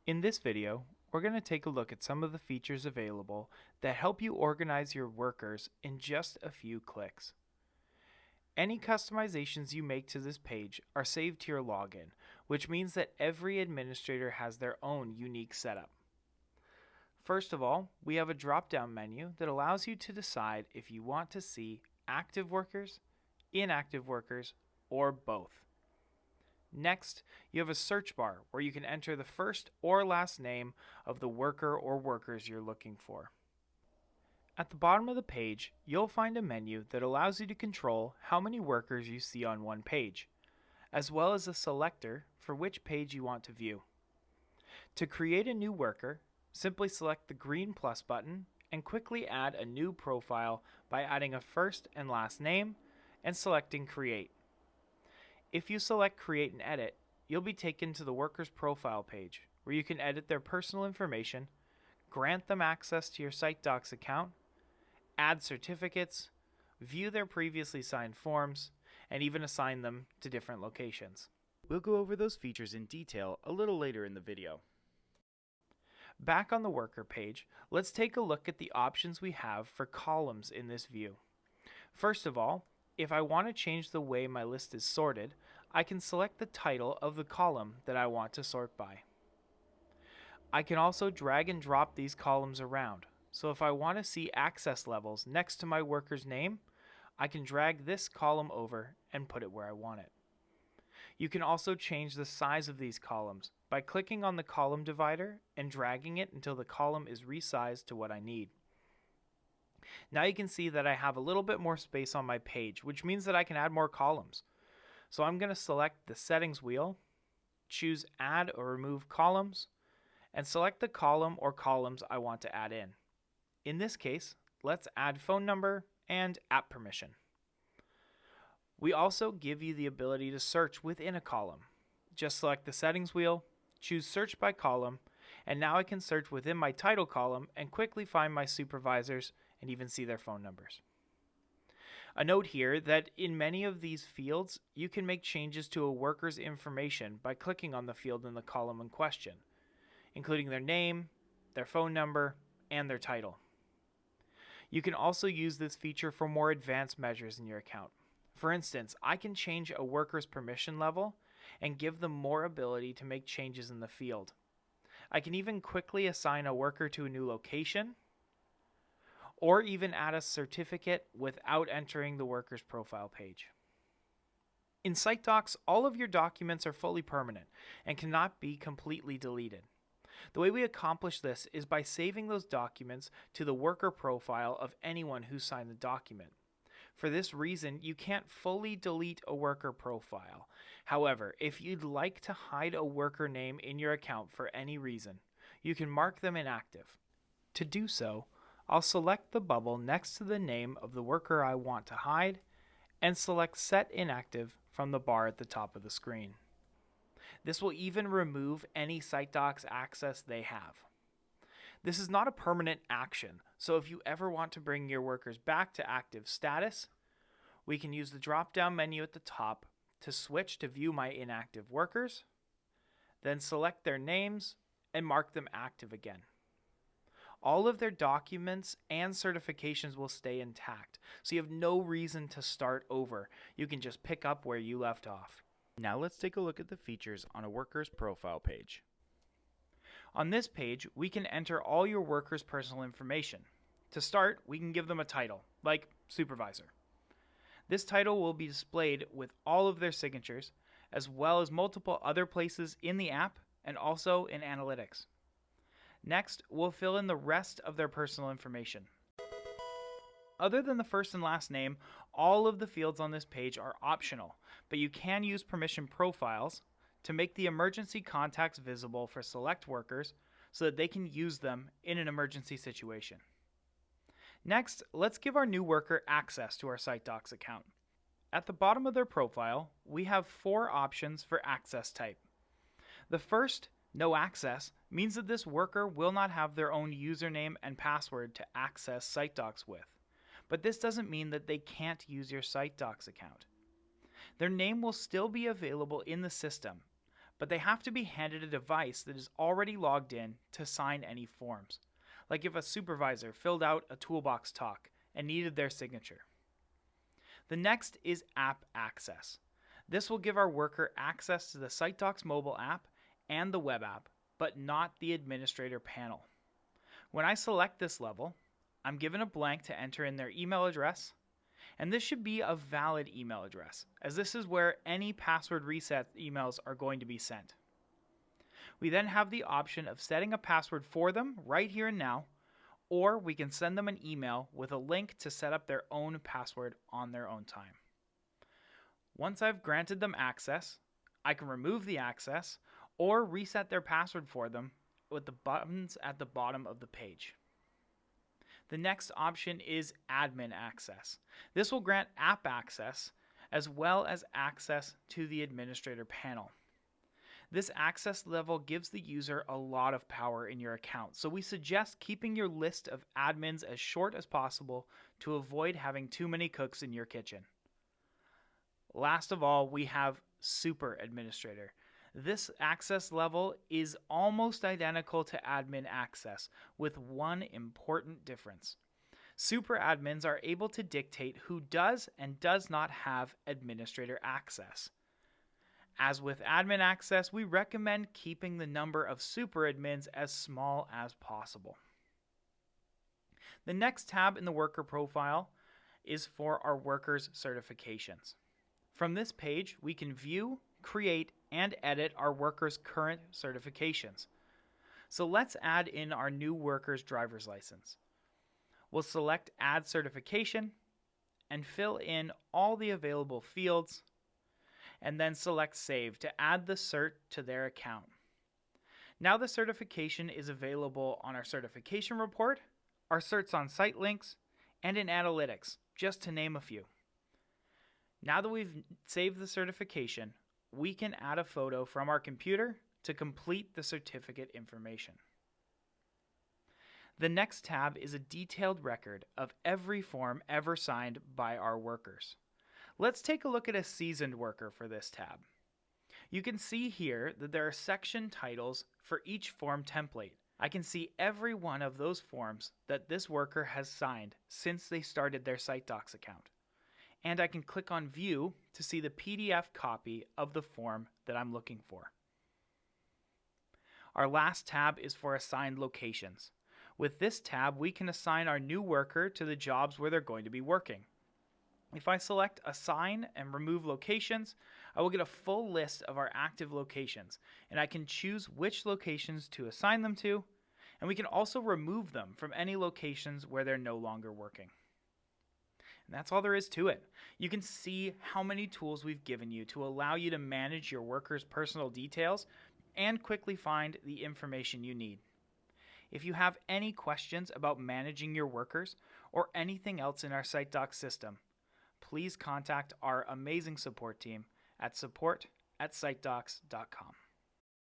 In this video, we're going to take a look at some of the features available that help you organize your workers in just a few clicks. Any customizations you make to this page are saved to your login, which means that every administrator has their own unique setup. First of all, we have a drop-down menu that allows you to decide if you want to see active workers, inactive workers, or both. Next, you have a search bar where you can enter the first or last name of the worker or workers you're looking for. At the bottom of the page, you'll find a menu that allows you to control how many workers you see on one page, as well as a selector for which page you want to view. To create a new worker, simply select the green plus button and quickly add a new profile by adding a first and last name and selecting Create. If you select Create and Edit, you'll be taken to the worker's profile page where you can edit their personal information, grant them access to your SiteDocs account, add certificates, view their previously signed forms, and even assign them to different locations. We'll go over those features in detail a little later in the video. Back on the worker page, let's take a look at the options we have for columns in this view. First of all, if I want to change the way my list is sorted, I can select the title of the column that I want to sort by. I can also drag and drop these columns around, so if I want to see access levels next to my worker's name, I can drag this column over and put it where I want it. You can also change the size of these columns by clicking on the column divider and dragging it until the column is resized to what I need. Now you can see that I have a little bit more space on my page, which means that I can add more columns. So I'm going to select the settings wheel, choose Add or Remove Columns, and select the column or columns I want to add in. In this case, let's add phone number and app permission. We also give you the ability to search within a column. Just select the settings wheel, choose Search by Column, and now I can search within my title column and quickly find my supervisors and even see their phone numbers. A note here that in many of these fields, you can make changes to a worker's information by clicking on the field in the column in question, including their name, their phone number, and their title. You can also use this feature for more advanced measures in your account. For instance, I can change a worker's permission level and give them more ability to make changes in the field. I can even quickly assign a worker to a new location, or even add a certificate without entering the worker's profile page. In SiteDocs, all of your documents are fully permanent and cannot be completely deleted. The way we accomplish this is by saving those documents to the worker profile of anyone who signed the document. For this reason, you can't fully delete a worker profile. However, if you'd like to hide a worker name in your account for any reason, you can mark them inactive. To do so, I'll select the bubble next to the name of the worker I want to hide and select Set Inactive from the bar at the top of the screen. This will even remove any SiteDocs access they have. This is not a permanent action, so if you ever want to bring your workers back to active status, we can use the drop-down menu at the top to switch to view my inactive workers, then select their names and mark them active again. All of their documents and certifications will stay intact, so you have no reason to start over. You can just pick up where you left off. Now let's take a look at the features on a worker's profile page. On this page, we can enter all your workers' personal information. To start, we can give them a title, like supervisor. This title will be displayed with all of their signatures, as well as multiple other places in the app and also in analytics. Next, we'll fill in the rest of their personal information. Other than the first and last name, all of the fields on this page are optional, but you can use permission profiles to make the emergency contacts visible for select workers so that they can use them in an emergency situation. Next, let's give our new worker access to our SiteDocs account. At the bottom of their profile, we have 4 options for access type. The first, no access, means that this worker will not have their own username and password to access SiteDocs with. But this doesn't mean that they can't use your SiteDocs account. Their name will still be available in the system, but they have to be handed a device that is already logged in to sign any forms, like if a supervisor filled out a toolbox talk and needed their signature. The next is app access. This will give our worker access to the SiteDocs mobile app and the web app, but not the administrator panel. When I select this level, I'm given a blank to enter in their email address, and this should be a valid email address, as this is where any password reset emails are going to be sent. We then have the option of setting a password for them right here and now, or we can send them an email with a link to set up their own password on their own time. Once I've granted them access, I can remove the access or reset their password for them with the buttons at the bottom of the page. The next option is admin access. This will grant app access as well as access to the administrator panel. This access level gives the user a lot of power in your account, so we suggest keeping your list of admins as short as possible to avoid having too many cooks in your kitchen. Last of all, we have Super Administrator. This access level is almost identical to admin access, with one important difference. Super admins are able to dictate who does and does not have administrator access. As with admin access, we recommend keeping the number of super admins as small as possible. The next tab in the worker profile is for our workers' certifications. From this page, we can view, create, and edit our workers' current certifications. So let's add in our new worker's driver's license. We'll select Add Certification and fill in all the available fields, and then select Save to add the cert to their account. Now the certification is available on our certification report, our certs on site links, and in analytics, just to name a few. Now that we've saved the certification, we can add a photo from our computer to complete the certificate information. The next tab is a detailed record of every form ever signed by our workers. Let's take a look at a seasoned worker for this tab. You can see here that there are section titles for each form template. I can see every one of those forms that this worker has signed since they started their SiteDocs account. And I can click on View to see the PDF copy of the form that I'm looking for. Our last tab is for assigned locations. With this tab, we can assign our new worker to the jobs where they're going to be working. If I select Assign and Remove Locations, I will get a full list of our active locations, and I can choose which locations to assign them to, and we can also remove them from any locations where they're no longer working. And that's all there is to it. You can see how many tools we've given you to allow you to manage your workers' personal details and quickly find the information you need. If you have any questions about managing your workers or anything else in our SiteDocs system, please contact our amazing support team at support@sitedocs.com.